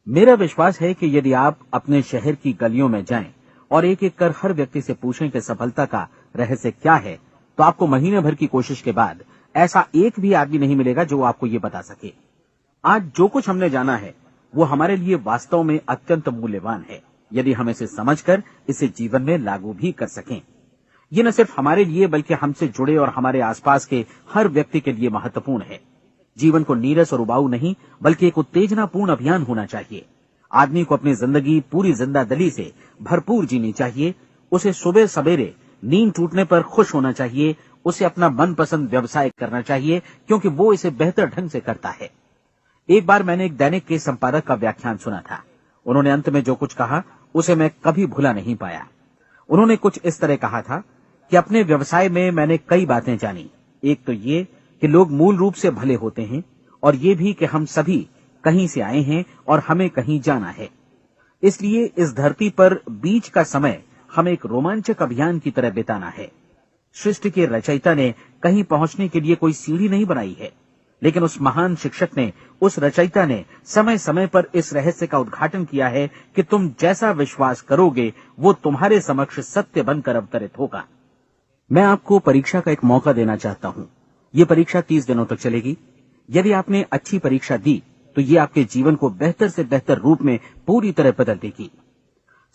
मेरा विश्वास है कि यदि आप अपने शहर की गलियों में जाएं और एक एक कर हर व्यक्ति से पूछें कि सफलता का रहस्य क्या है, तो आपको महीने भर की कोशिश के बाद ऐसा एक भी आदमी नहीं मिलेगा जो आपको ये बता सके। आज जो कुछ हमने जाना है वो हमारे लिए वास्तव में अत्यंत मूल्यवान है, यदि हम इसे समझकर इसे जीवन में लागू भी कर सकें। ये न सिर्फ हमारे लिए बल्कि हमसे जुड़े और हमारे आसपास के हर व्यक्ति के लिए महत्वपूर्ण है। जीवन को नीरस और उबाऊ नहीं बल्कि एक उत्तेजनापूर्ण अभियान होना चाहिए। आदमी को अपनी जिंदगी पूरी जिंदादिली से भरपूर जीनी चाहिए। उसे सुबह सवेरे नींद टूटने पर खुश होना चाहिए। उसे अपना मनपसंद व्यवसाय करना चाहिए क्योंकि वो इसे बेहतर ढंग से करता है। एक बार मैंने एक दैनिक के संपादक का व्याख्यान सुना था। उन्होंने अंत में जो कुछ कहा उसे मैं कभी भुला नहीं पाया। उन्होंने कुछ इस तरह कहा था कि अपने व्यवसाय में मैंने कई बातें जानी। एक तो ये कि लोग मूल रूप से भले होते हैं और ये भी कि हम सभी कहीं से आए हैं और हमें कहीं जाना है। इसलिए इस धरती पर बीच का समय हमें एक रोमांचक अभियान की तरह बिताना है। सृष्टि के रचयिता ने कहीं पहुंचने के लिए कोई सीढ़ी नहीं बनाई है, लेकिन उस महान शिक्षक ने, उस रचयिता ने समय समय पर इस रहस्य का उद्घाटन किया है कि तुम जैसा विश्वास करोगे वो तुम्हारे समक्ष सत्य बनकर अवतरित होगा। मैं आपको परीक्षा का एक मौका देना चाहता हूं। ये परीक्षा 30 दिनों तक चलेगी। यदि आपने अच्छी परीक्षा दी तो ये आपके जीवन को बेहतर से बेहतर रूप में पूरी तरह बदल देगी।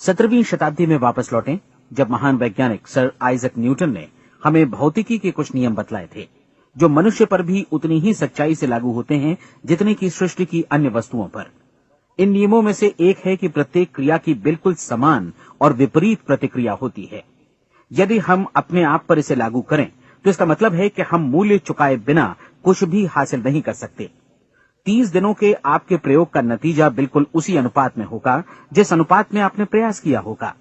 17वीं शताब्दी में वापस लौटें, जब महान वैज्ञानिक सर आइजक न्यूटन ने हमें भौतिकी के कुछ नियम बतलाए थे, जो मनुष्य पर भी उतनी ही सच्चाई से लागू होते हैं जितने की सृष्टि की अन्य वस्तुओं पर। इन नियमों में से एक है कि प्रत्येक क्रिया की बिल्कुल समान और विपरीत प्रतिक्रिया होती है। यदि हम अपने आप पर इसे लागू करें तो इसका मतलब है कि हम मूल्य चुकाए बिना कुछ भी हासिल नहीं कर सकते। 30 दिनों के आपके प्रयोग का नतीजा बिल्कुल उसी अनुपात में होगा जिस अनुपात में आपने प्रयास किया होगा।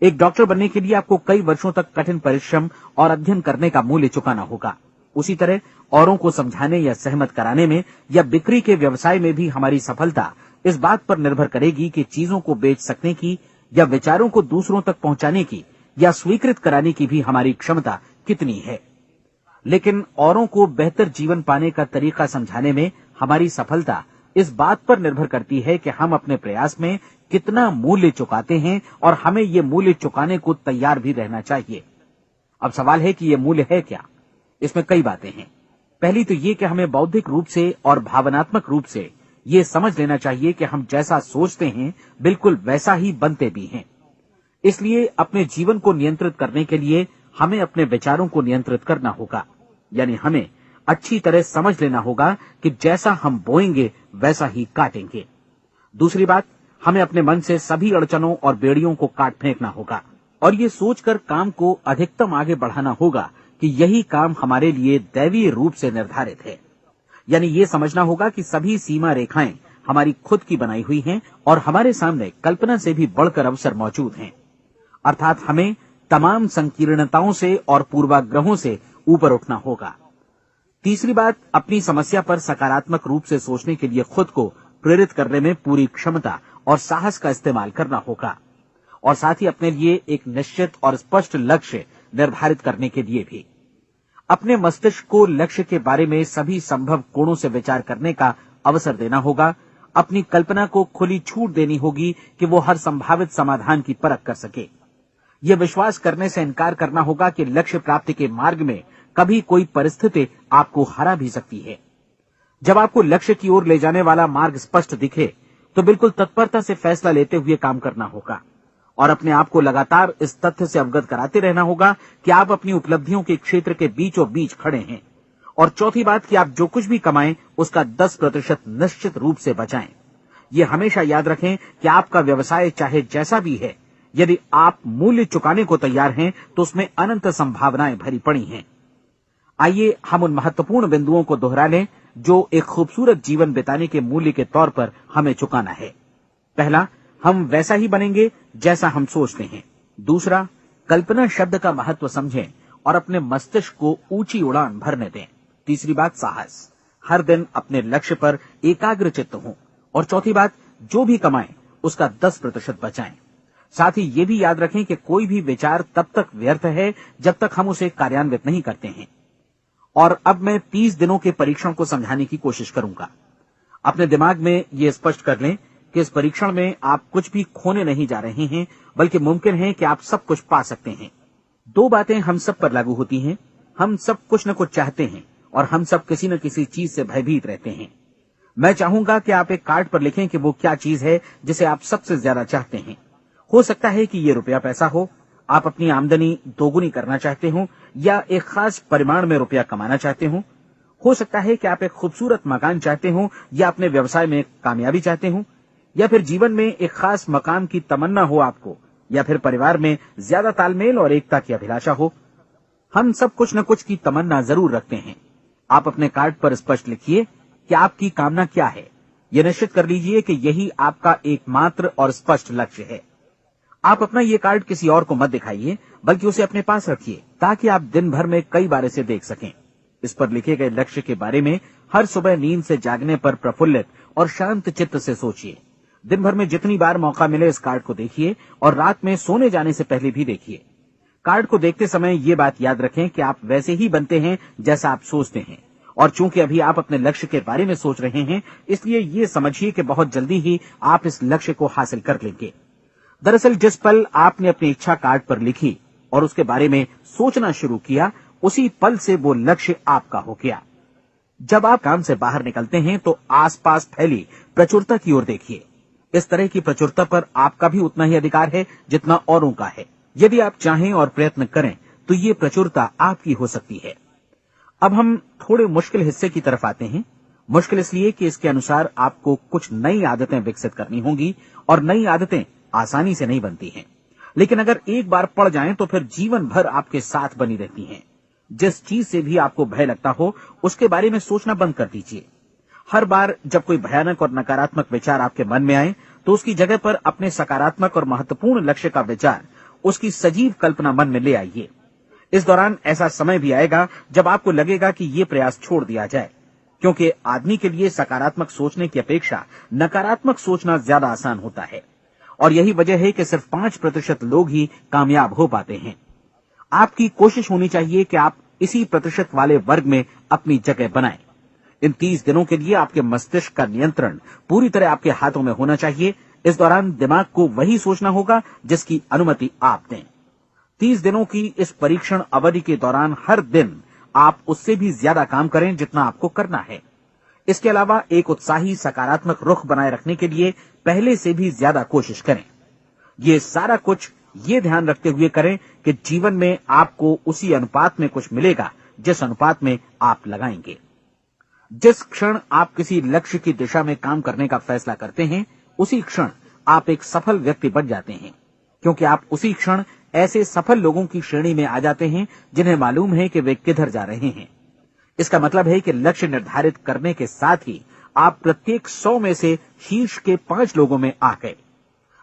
एक डॉक्टर बनने के लिए आपको कई वर्षों तक कठिन परिश्रम और अध्ययन करने का मूल्य चुकाना होगा। उसी तरह औरों को समझाने या सहमत कराने में या बिक्री के व्यवसाय में भी हमारी सफलता इस बात पर निर्भर करेगी कि चीजों को बेच सकने की या विचारों को दूसरों तक पहुंचाने की या स्वीकृत कराने की भी हमारी क्षमता कितनी है। लेकिन औरों को बेहतर जीवन पाने का तरीका समझाने में हमारी सफलता इस बात पर निर्भर करती है कि हम अपने प्रयास में कितना मूल्य चुकाते हैं और हमें ये मूल्य चुकाने को तैयार भी रहना चाहिए। अब सवाल है कि ये मूल्य है क्या? इसमें कई बातें हैं। पहली तो ये कि हमें बौद्धिक रूप से और भावनात्मक रूप से ये समझ लेना चाहिए कि हम जैसा सोचते हैं बिल्कुल वैसा ही बनते भी हैं। इसलिए अपने जीवन को नियंत्रित करने के लिए हमें अपने विचारों को नियंत्रित करना होगा। यानी हमें अच्छी तरह समझ लेना होगा कि जैसा हम बोएंगे वैसा ही काटेंगे। दूसरी बात, हमें अपने मन से सभी अड़चनों और बेड़ियों को काट फेंकना होगा और ये सोचकर काम को अधिकतम आगे बढ़ाना होगा कि यही काम हमारे लिए दैवीय रूप से निर्धारित है। यानी ये समझना होगा कि सभी सीमा रेखाएं हमारी खुद की बनाई हुई हैं और हमारे सामने कल्पना से भी बढ़कर अवसर मौजूद हैं। अर्थात हमें तमाम संकीर्णताओं से और पूर्वाग्रहों से ऊपर उठना होगा। तीसरी बात, अपनी समस्या पर सकारात्मक रूप से सोचने के लिए खुद को प्रेरित करने में पूरी क्षमता और साहस का इस्तेमाल करना होगा और साथ ही अपने लिए एक निश्चित और स्पष्ट लक्ष्य निर्धारित करने के लिए भी। अपने मस्तिष्क को लक्ष्य के बारे में सभी संभव कोणों से विचार करने का अवसर देना होगा। अपनी कल्पना को खुली छूट देनी होगी कि वो हर संभावित समाधान की परख कर सके। यह विश्वास करने से इनकार करना होगा कि लक्ष्य प्राप्ति के मार्ग में कभी कोई परिस्थिति आपको हरा भी सकती है। जब आपको लक्ष्य की ओर ले जाने वाला मार्ग स्पष्ट दिखे तो बिल्कुल तत्परता से फैसला लेते हुए काम करना होगा और अपने आप को लगातार इस तथ्य से अवगत कराते रहना होगा कि आप अपनी उपलब्धियों के क्षेत्र के बीचों बीच खड़े हैं। और चौथी बात कि आप जो कुछ भी कमाएं उसका 10% निश्चित रूप से बचाएं। ये हमेशा याद रखें कि आपका व्यवसाय चाहे जैसा भी है, यदि आप मूल्य चुकाने को तैयार हैं तो उसमें अनंत संभावनाएं भरी पड़ी हैं। आइए हम उन महत्वपूर्ण बिंदुओं को दोहरा लें जो एक खूबसूरत जीवन बिताने के मूल्य के तौर पर हमें चुकाना है। पहला, हम वैसा ही बनेंगे जैसा हम सोचते हैं। दूसरा, कल्पना शब्द का महत्व समझें और अपने मस्तिष्क को ऊंची उड़ान भरने दें। तीसरी बात, साहस, हर दिन अपने लक्ष्य पर एकाग्रचित्त हों। और चौथी बात, जो भी कमाएं उसका 10% बचाएं। साथ ही ये भी याद रखें कि कोई भी विचार तब तक व्यर्थ है जब तक हम उसे कार्यान्वित नहीं करते हैं। और अब मैं 30 दिनों के परीक्षण को समझाने की कोशिश करूंगा। अपने दिमाग में ये स्पष्ट कर लें कि इस परीक्षण में आप कुछ भी खोने नहीं जा रहे हैं, बल्कि मुमकिन है कि आप सब कुछ पा सकते हैं। 2 बातें हम सब पर लागू होती हैं। हम सब कुछ न कुछ चाहते हैं और हम सब किसी न किसी चीज से भयभीत रहते हैं। मैं चाहूंगा कि आप एक कार्ड पर लिखें कि वो क्या चीज है जिसे आप सबसे ज्यादा चाहते हैं। हो सकता है कि ये रुपया पैसा हो, आप अपनी आमदनी दोगुनी करना चाहते हो, या एक खास परिमाण में रुपया कमाना चाहते हो सकता है कि आप एक खूबसूरत मकान चाहते हो, या अपने व्यवसाय में कामयाबी चाहते हो, या फिर जीवन में एक खास मकाम की तमन्ना हो आपको, या फिर परिवार में ज्यादा तालमेल और एकता की अभिलाषा हो। हम सब कुछ न कुछ की तमन्ना जरूर रखते हैं। आप अपने कार्ड पर स्पष्ट लिखिए कि आपकी कामना क्या है। यह निश्चित कर लीजिए कि यही आपका एकमात्र और स्पष्ट लक्ष्य है। आप अपना ये कार्ड किसी और को मत दिखाइए, बल्कि उसे अपने पास रखिए, ताकि आप दिन भर में कई बार इसे देख सकें। इस पर लिखे गए लक्ष्य के बारे में हर सुबह नींद से जागने पर प्रफुल्लित और शांत चित्त से सोचिए। दिन भर में जितनी बार मौका मिले इस कार्ड को देखिए, और रात में सोने जाने से पहले भी देखिए। कार्ड को देखते समय ये बात याद रखें कि आप वैसे ही बनते हैं जैसा आप सोचते हैं, और चूंकि अभी आप अपने लक्ष्य के बारे में सोच रहे हैं, इसलिए ये समझिए कि बहुत जल्दी ही आप इस लक्ष्य को हासिल कर लेंगे। दरअसल जिस पल आपने अपनी इच्छा कार्ड पर लिखी और उसके बारे में सोचना शुरू किया, उसी पल से वो लक्ष्य आपका हो गया। जब आप काम से बाहर निकलते हैं तो आसपास फैली प्रचुरता की ओर देखिए। इस तरह की प्रचुरता पर आपका भी उतना ही अधिकार है जितना औरों का है। यदि आप चाहें और प्रयत्न करें तो ये प्रचुरता आपकी हो सकती है। अब हम थोड़े मुश्किल हिस्से की तरफ आते हैं। मुश्किल इसलिए कि इसके अनुसार आपको कुछ नई आदतें विकसित करनी होंगी, और नई आदतें आसानी से नहीं बनती हैं, लेकिन अगर एक बार पड़ जाएं तो फिर जीवन भर आपके साथ बनी रहती हैं। जिस चीज से भी आपको भय लगता हो, उसके बारे में सोचना बंद कर दीजिए। हर बार जब कोई भयानक और नकारात्मक विचार आपके मन में आए, तो उसकी जगह पर अपने सकारात्मक और महत्वपूर्ण लक्ष्य का विचार, उसकी सजीव कल्पना मन में ले आइए। इस दौरान ऐसा समय भी आएगा जब आपको लगेगा कि ये प्रयास छोड़ दिया जाए, क्योंकि आदमी के लिए सकारात्मक सोचने की अपेक्षा नकारात्मक सोचना ज्यादा आसान होता है, और यही वजह है कि सिर्फ 5% लोग ही कामयाब हो पाते हैं। आपकी कोशिश होनी चाहिए कि आप इसी प्रतिशत वाले वर्ग में अपनी जगह बनाएं। इन 30 दिनों के लिए आपके मस्तिष्क का नियंत्रण पूरी तरह आपके हाथों में होना चाहिए। इस दौरान दिमाग को वही सोचना होगा जिसकी अनुमति आप दें। 30 दिनों की इस परीक्षण अवधि के दौरान हर दिन आप उससे भी ज्यादा काम करें जितना आपको करना है। इसके अलावा एक उत्साही सकारात्मक रुख बनाए रखने के लिए पहले से भी ज्यादा कोशिश करें। ये सारा कुछ ये ध्यान रखते हुए करें कि जीवन में आपको उसी अनुपात में कुछ मिलेगा जिस अनुपात में आप लगाएंगे। जिस क्षण आप किसी लक्ष्य की दिशा में काम करने का फैसला करते हैं, उसी क्षण आप एक सफल व्यक्ति बन जाते हैं, क्योंकि आप उसी क्षण ऐसे सफल लोगों की श्रेणी में आ जाते हैं जिन्हें मालूम है कि वे किधर जा रहे हैं। इसका मतलब है कि लक्ष्य निर्धारित करने के साथ ही आप प्रत्येक 100 में से शीर्ष के 5 लोगों में आ गए।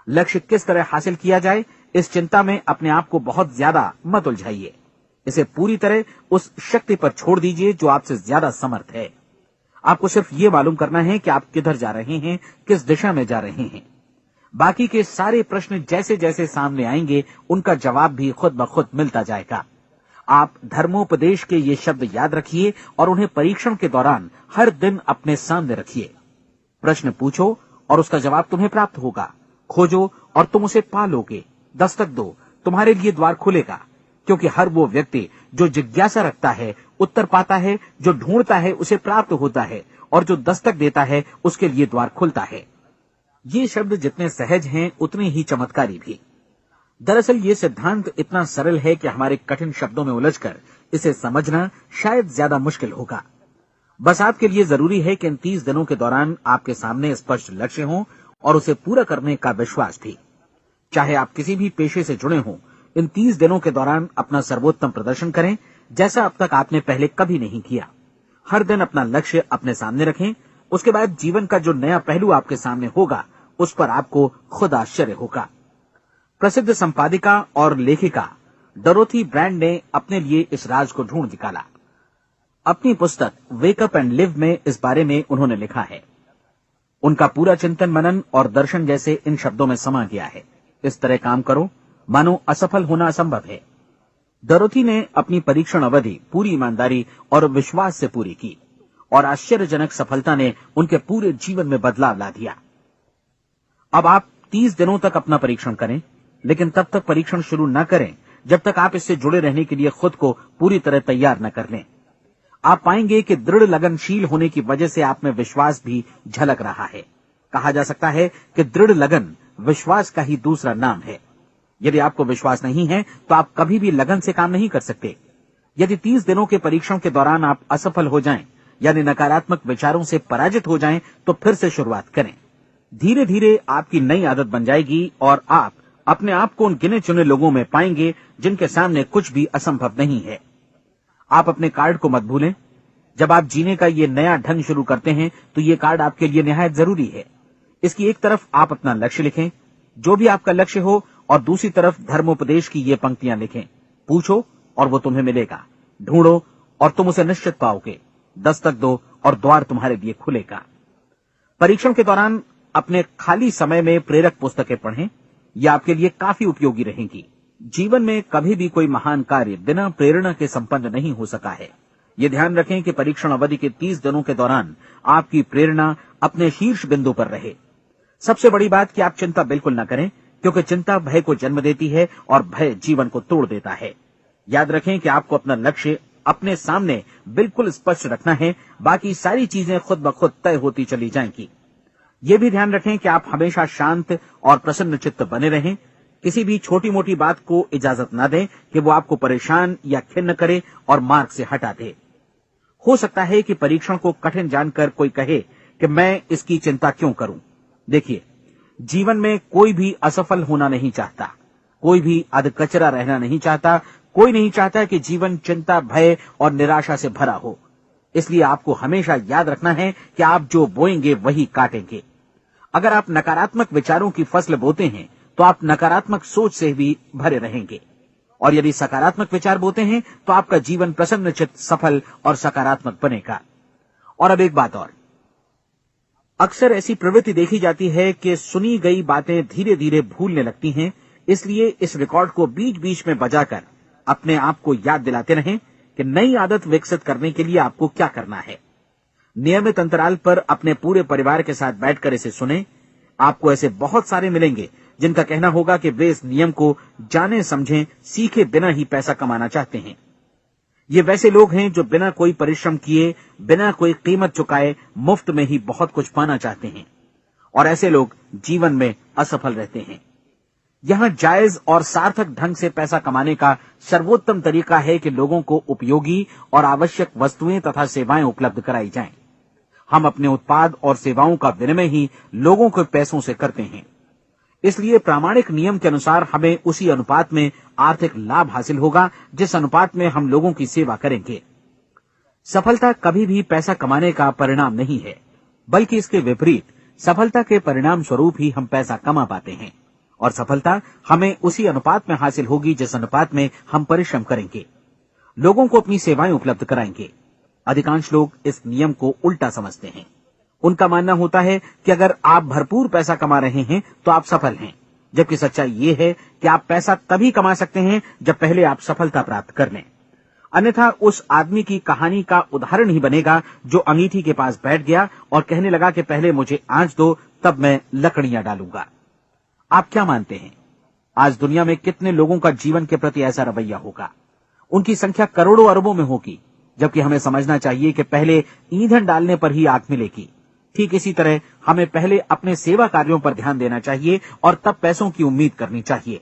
लक्ष्य किस तरह हासिल किया जाए, इस चिंता में अपने आप को बहुत ज्यादा मत उलझाइए। इसे पूरी तरह उस शक्ति पर छोड़ दीजिए जो आपसे ज्यादा समर्थ है। आपको सिर्फ ये मालूम करना है कि आप किधर जा रहे हैं, किस दिशा में जा रहे हैं। बाकी के सारे प्रश्न जैसे जैसे सामने आएंगे, उनका जवाब भी खुद ब खुद मिलता जाएगा। आप धर्मोपदेश के ये शब्द याद रखिए और उन्हें परीक्षण के दौरान हर दिन अपने सामने रखिए। प्रश्न पूछो और उसका जवाब तुम्हें प्राप्त होगा। खोजो और तुम उसे पा लोगे। दस्तक दो, तुम्हारे लिए द्वार खुलेगा, क्योंकि हर वो व्यक्ति जो जिज्ञासा रखता है उत्तर पाता है, जो ढूंढता है उसे प्राप्त होता है, और जो दस्तक देता है उसके लिए द्वार खुलता है। ये शब्द जितने सहज हैं उतने ही चमत्कारी भी। दरअसल ये सिद्धांत इतना सरल है कि हमारे कठिन शब्दों में उलझकर इसे समझना शायद ज्यादा मुश्किल होगा। बस आपके लिए जरूरी है कि इन 30 दिनों के दौरान आपके सामने स्पष्ट लक्ष्य हो और उसे पूरा करने का विश्वास भी। चाहे आप किसी भी पेशे से जुड़े हों, इन 30 दिनों के दौरान अपना सर्वोत्तम प्रदर्शन करें, जैसा अब तक आपने पहले कभी नहीं किया। हर दिन अपना लक्ष्य अपने सामने रखें। उसके बाद जीवन का जो नया पहलू आपके सामने होगा, उस पर आपको खुद आश्चर्य होगा। प्रसिद्ध संपादिका और लेखिका डोरोथी ब्रैंड ने अपने लिए इस राज को ढूंढ निकाला। अपनी पुस्तक वेक अप एंड लिव में इस बारे में उन्होंने लिखा है। उनका पूरा चिंतन मनन और दर्शन जैसे इन शब्दों में समा गया है। इस तरह काम करो मानो असफल होना असंभव है। डोरोथी ने अपनी परीक्षण अवधि पूरी ईमानदारी और विश्वास से पूरी की और आश्चर्यजनक सफलता ने उनके पूरे जीवन में बदलाव ला दिया। अब आप 30 दिनों तक अपना परीक्षण करें, लेकिन तब तक परीक्षण शुरू न करें जब तक आप इससे जुड़े रहने के लिए खुद को पूरी तरह तैयार न कर लें। आप पाएंगे कि दृढ़ लगनशील होने की वजह से आप में विश्वास भी झलक रहा है। कहा जा सकता है कि दृढ़ लगन विश्वास का ही दूसरा नाम है। यदि आपको विश्वास नहीं है तो आप कभी भी लगन से काम नहीं कर सकते। यदि 30 दिनों के परीक्षण के दौरान आप असफल हो जाएं, यानी नकारात्मक विचारों से पराजित हो जाएं, तो फिर से शुरुआत करें। धीरे धीरे आपकी नई आदत बन जाएगी और आप अपने आप को उन गिने चुने लोगों में पाएंगे जिनके सामने कुछ भी असंभव नहीं है। आप अपने कार्ड को मत भूलें। जब आप जीने का ये नया ढंग शुरू करते हैं तो ये कार्ड आपके लिए निहायत जरूरी है। इसकी एक तरफ आप अपना लक्ष्य लिखें, जो भी आपका लक्ष्य हो, और दूसरी तरफ धर्मोपदेश की ये पंक्तियां लिखें। पूछो और वो तुम्हें मिलेगा, ढूंढो और तुम उसे निश्चित पाओगे, दस्तक दो और द्वार तुम्हारे लिए खुलेगा। परीक्षण के दौरान अपने खाली समय में प्रेरक पुस्तकें पढ़ें। ये आपके लिए काफी उपयोगी रहेंगी। जीवन में कभी भी कोई महान कार्य बिना प्रेरणा के संपन्न नहीं हो सका है। ये ध्यान रखें कि परीक्षण अवधि के 30 दिनों के दौरान आपकी प्रेरणा अपने शीर्ष बिंदु पर रहे। सबसे बड़ी बात कि आप चिंता बिल्कुल न करें, क्योंकि चिंता भय को जन्म देती है और भय जीवन को तोड़ देता है। याद रखें कि आपको अपना लक्ष्य अपने सामने बिल्कुल स्पष्ट रखना है, बाकी सारी चीजें खुद ब खुद तय होती चली जाएंगी। ये भी ध्यान रखें कि आप हमेशा शांत और प्रसन्न चित्त बने रहें। किसी भी छोटी मोटी बात को इजाजत न दें कि वो आपको परेशान या खिन्न करे और मार्ग से हटा दे। हो सकता है कि परीक्षण को कठिन जानकर कोई कहे कि मैं इसकी चिंता क्यों करूं। देखिए, जीवन में कोई भी असफल होना नहीं चाहता, कोई भी अधकचरा रहना नहीं चाहता, कोई नहीं चाहता कि जीवन चिंता, भय और निराशा से भरा हो। इसलिए आपको हमेशा याद रखना है कि आप जो बोएंगे वही काटेंगे। अगर आप नकारात्मक विचारों की फसल बोते हैं तो आप नकारात्मक सोच से भी भरे रहेंगे, और यदि सकारात्मक विचार बोते हैं तो आपका जीवन प्रसन्नचित्त, सफल और सकारात्मक बनेगा। और अब एक बात और, अक्सर ऐसी प्रवृत्ति देखी जाती है कि सुनी गई बातें धीरे धीरे भूलने लगती हैं। इसलिए इस रिकॉर्ड को बीच बीच में बजाकर अपने आप को याद दिलाते रहें कि नई आदत विकसित करने के लिए आपको क्या करना है। नियमित अंतराल पर अपने पूरे परिवार के साथ बैठकर इसे सुनें। आपको ऐसे बहुत सारे मिलेंगे जिनका कहना होगा कि वे इस नियम को जाने समझे सीखे बिना ही पैसा कमाना चाहते हैं। ये वैसे लोग हैं जो बिना कोई परिश्रम किए, बिना कोई कीमत चुकाए मुफ्त में ही बहुत कुछ पाना चाहते हैं, और ऐसे लोग जीवन में असफल रहते हैं। यहां जायज और सार्थक ढंग से पैसा कमाने का सर्वोत्तम तरीका है कि लोगों को उपयोगी और आवश्यक वस्तुएं तथा सेवाएं उपलब्ध कराई जाएं। हम अपने उत्पाद और सेवाओं का विनिमय ही लोगों के पैसों से करते हैं। इसलिए प्रामाणिक नियम के अनुसार हमें उसी अनुपात में आर्थिक लाभ हासिल होगा जिस अनुपात में हम लोगों की सेवा करेंगे। सफलता कभी भी पैसा कमाने का परिणाम नहीं है, बल्कि इसके विपरीत सफलता के परिणाम स्वरूप ही हम पैसा कमा पाते हैं, और सफलता हमें उसी अनुपात में हासिल होगी जिस अनुपात में हम परिश्रम करेंगे, लोगों को अपनी सेवाएं उपलब्ध कराएंगे। अधिकांश लोग इस नियम को उल्टा समझते हैं। उनका मानना होता है कि अगर आप भरपूर पैसा कमा रहे हैं तो आप सफल हैं, जबकि सच्चाई ये है कि आप पैसा तभी कमा सकते हैं जब पहले आप सफलता प्राप्त कर लें। अन्यथा उस आदमी की कहानी का उदाहरण ही बनेगा जो अंगीठी के पास बैठ गया और कहने लगा कि पहले मुझे आंच दो, तब मैं लकड़ियां डालूंगा। आप क्या मानते हैं, आज दुनिया में कितने लोगों का जीवन के प्रति ऐसा रवैया होगा? उनकी संख्या करोड़ों अरबों में होगी, जबकि हमें समझना चाहिए कि पहले ईंधन डालने पर ही आग मिलेगी। ठीक इसी तरह हमें पहले अपने सेवा कार्यों पर ध्यान देना चाहिए और तब पैसों की उम्मीद करनी चाहिए।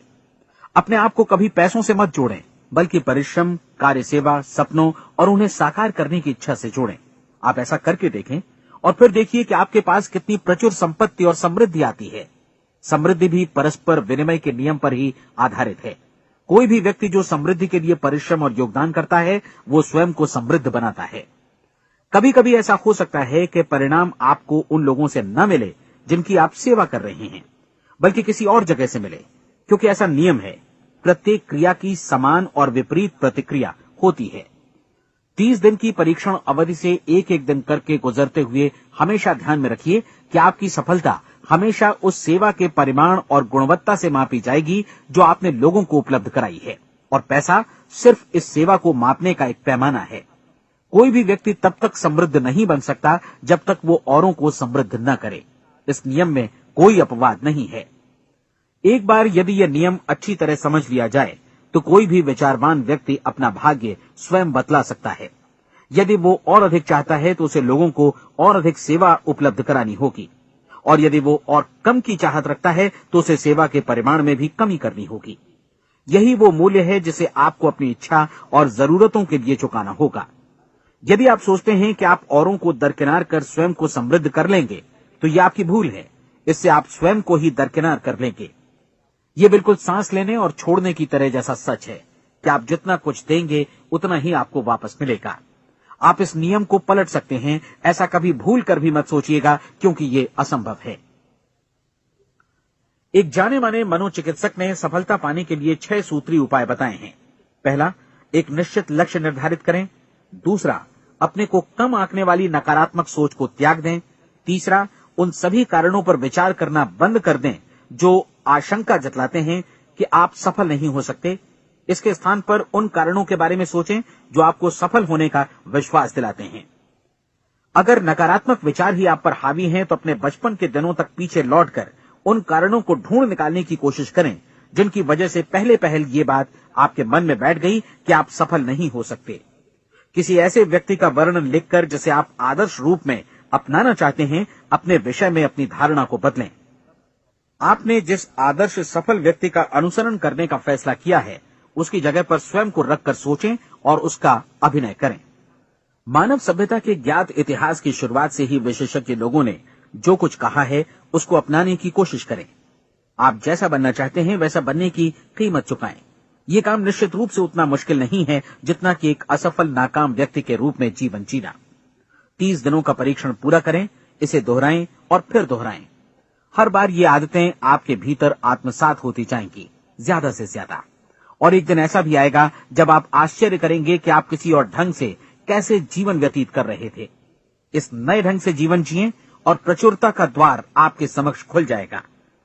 अपने आप को कभी पैसों से मत जोड़ें, बल्कि परिश्रम, कार्य सेवा, सपनों और उन्हें साकार करने की इच्छा से जोड़ें। आप ऐसा करके देखें और फिर देखिए कि आपके पास कितनी प्रचुर संपत्ति और समृद्धि आती है। समृद्धि भी परस्पर विनिमय के नियम पर ही आधारित है। कोई भी व्यक्ति जो समृद्धि के लिए परिश्रम और योगदान करता है, वो स्वयं को समृद्ध बनाता है। कभी कभी ऐसा हो सकता है कि परिणाम आपको उन लोगों से न मिले जिनकी आप सेवा कर रहे हैं, बल्कि किसी और जगह से मिले, क्योंकि ऐसा नियम है, प्रत्येक क्रिया की समान और विपरीत प्रतिक्रिया होती है। 30 दिन की परीक्षण अवधि से एक एक दिन करके गुजरते हुए हमेशा ध्यान में रखिए कि आपकी सफलता हमेशा उस सेवा के परिमाण और गुणवत्ता से मापी जाएगी जो आपने लोगों को उपलब्ध कराई है, और पैसा सिर्फ इस सेवा को मापने का एक पैमाना है। कोई भी व्यक्ति तब तक समृद्ध नहीं बन सकता जब तक वो औरों को समृद्ध न करे। इस नियम में कोई अपवाद नहीं है। एक बार यदि यह नियम अच्छी तरह समझ लिया जाए तो कोई भी विचारवान व्यक्ति अपना भाग्य स्वयं बतला सकता है। यदि वो और अधिक चाहता है तो उसे लोगों को और अधिक सेवा उपलब्ध करानी होगी, और यदि वो और कम की चाहत रखता है तो उसे सेवा के परिमाण में भी कमी करनी होगी। यही वो मूल्य है जिसे आपको अपनी इच्छा और जरूरतों के लिए चुकाना होगा। यदि आप सोचते हैं कि आप औरों को दरकिनार कर स्वयं को समृद्ध कर लेंगे तो यह आपकी भूल है। इससे आप स्वयं को ही दरकिनार कर लेंगे। ये बिल्कुल सांस लेने और छोड़ने की तरह जैसा सच है कि आप जितना कुछ देंगे उतना ही आपको वापस मिलेगा। आप इस नियम को पलट सकते हैं, ऐसा कभी भूल कर भी मत सोचिएगा, क्योंकि ये असंभव है। एक जाने माने मनोचिकित्सक ने सफलता पाने के लिए 6 सूत्री उपाय बताए हैं। पहला, एक निश्चित लक्ष्य निर्धारित करें। दूसरा, अपने को कम आंकने वाली नकारात्मक सोच को त्याग दें। तीसरा, उन सभी कारणों पर विचार करना बंद कर दें जो आशंका जतलाते हैं कि आप सफल नहीं हो सकते। इसके स्थान पर उन कारणों के बारे में सोचें जो आपको सफल होने का विश्वास दिलाते हैं। अगर नकारात्मक विचार ही आप पर हावी हैं तो अपने बचपन के दिनों तक पीछे लौटकर उन कारणों को ढूंढ निकालने की कोशिश करें जिनकी वजह से पहले पहल ये बात आपके मन में बैठ गई कि आप सफल नहीं हो सकते। किसी ऐसे व्यक्ति का वर्णन लिखकर जिसे आप आदर्श रूप में अपनाना चाहते हैं, अपने विषय में अपनी धारणा को बदलें। आपने जिस आदर्श सफल व्यक्ति का अनुसरण करने का फैसला किया है उसकी जगह पर स्वयं को रखकर सोचें और उसका अभिनय करें। मानव सभ्यता के ज्ञात इतिहास की शुरुआत से ही विशेषज्ञ लोगों ने जो कुछ कहा है उसको अपनाने की कोशिश करें। आप जैसा बनना चाहते हैं वैसा बनने की कीमत चुकाएं। ये काम निश्चित रूप से उतना मुश्किल नहीं है जितना कि एक असफल नाकाम व्यक्ति के रूप में जीवन जीना। 30 दिनों का परीक्षण पूरा करें, इसे दोहराएं और फिर दोहराएं। हर बार ये आदतें आपके भीतर आत्मसात होती जाएंगी, ज्यादा से ज्यादा। और एक दिन ऐसा भी आएगा जब आप आश्चर्य करेंगे कि आप किसी और ढंग से कैसे जीवन व्यतीत कर रहे थे। इस नए ढंग से जीवन जिएं और प्रचुरता का द्वार आपके समक्ष खुल जाएगा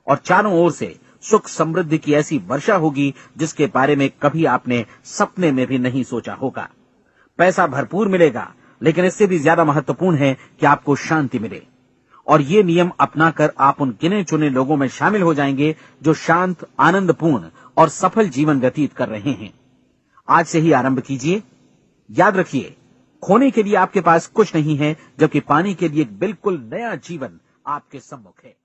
और चारों ओर से सुख समृद्धि की ऐसी वर्षा होगी जिसके बारे में कभी आपने सपने में भी नहीं सोचा होगा। पैसा भरपूर मिलेगा, लेकिन इससे भी ज्यादा महत्वपूर्ण है कि आपको शांति मिले। और ये नियम अपनाकर आप उन गिने चुने लोगों में शामिल हो जाएंगे जो शांत, आनंदपूर्ण और सफल जीवन व्यतीत कर रहे हैं। आज से ही आरंभ कीजिए। याद रखिए, खोने के लिए आपके पास कुछ नहीं है, जबकि पाने के लिए एक बिल्कुल नया जीवन आपके सम्मुख है।